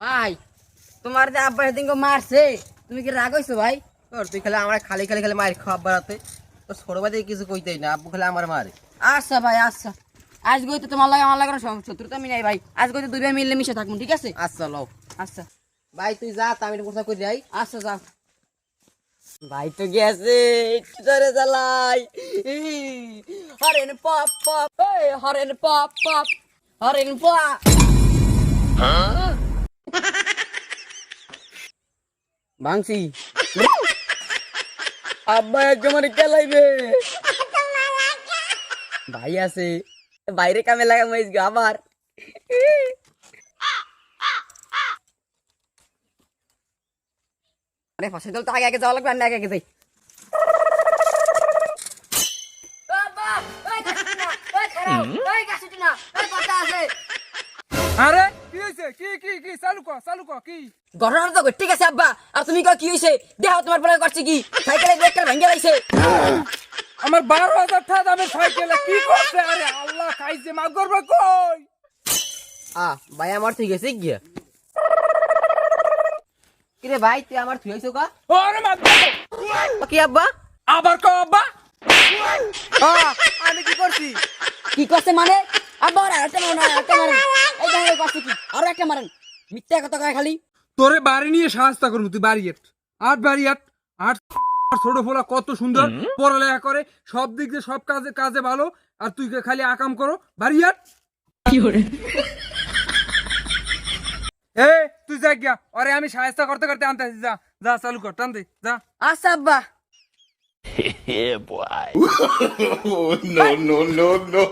ভাই তোমার যে আব্বা সেদিন মারছে, তুমি কি রাগ হইছো ভাই? তোর তুই খালি আমার খালি খালি খালি মায়ের খাওয়া বাড়াতে তোর ছোট ভাই কিছু কইতেই না, আব্বু খালি আমার মারে। আচ্ছা ভাই আচ্ছা, আজ গইতে তোমার লাগে আমার লাগে কোনো শত্রুতা আমি নাই ভাই, আজ গইতে দুই ভাই মিলে মিশে থাকবো, ঠিক আছে? আচ্ছা লও আচ্ছা ভাই, তুই যা, তা আমি কোথাও করে যাই। আচ্ছা যাও। ভাই তো গেছে, একটু ধরে চালাই। হরেন পপ পপ, এই হরেন পপ পপ, হরেন পপ। ভাঙছি আব্বা একদম মানে কেলাইবে। ভাই আছে বাইরে কামে লাগা মাইজ গো আবার। আরে ফসল তো আগে আগে যাওয়া লাগবে, আমি আগে আগে যাই। বাবা ওই গাছটি না, ওই খারাপ, ওই গাছটি না, ওই কথা আছে। আরে কি হইছে? কি কি কি চালু কর কি? ঘটনা তো ঠিক আছে আব্বা, আর তুমি কও কি হইছে? দেখো তোমার পরে করছে কি, সাইকেলের ব্রেকটা ভেঙে লাইছে। আমার 12,000 টাকা দামের সাইকেল কি করছে? আরে আল্লাহ খাইছে, মা করবে কই? ভাই আমার ঠিক আছে গিয়া। কিরে ভাই তুই আমার থুই আইছো কা? আরে মা কি আব্বা? আবার কও আব্বা। আমি কি করছি? কি করছে মানে? আব্বা আর একটা মারেন, একটা মারেন। এই দেখো করছে কি, আর একটা মারেন। মিথ্যা কথা কয় খালি। তোরে বাড়ি নিয়ে সাহায্য করবো, তুই বাড়ি আট ছোট ফোলা কত সুন্দর পড়ালেখা করে, সব দিক দিয়ে সব কাজে কাজে ভালো, আর তুই খালি আকাম করো। বাড়ি আট কি করে? এ তুই যা গিয়া, আরে আমি সাহায্য করতে করতে আনতে আসি, যা যা চালু কর, টান দে যা। আচ্ছা আব্বা। Yeah, boy. No, no, no, no.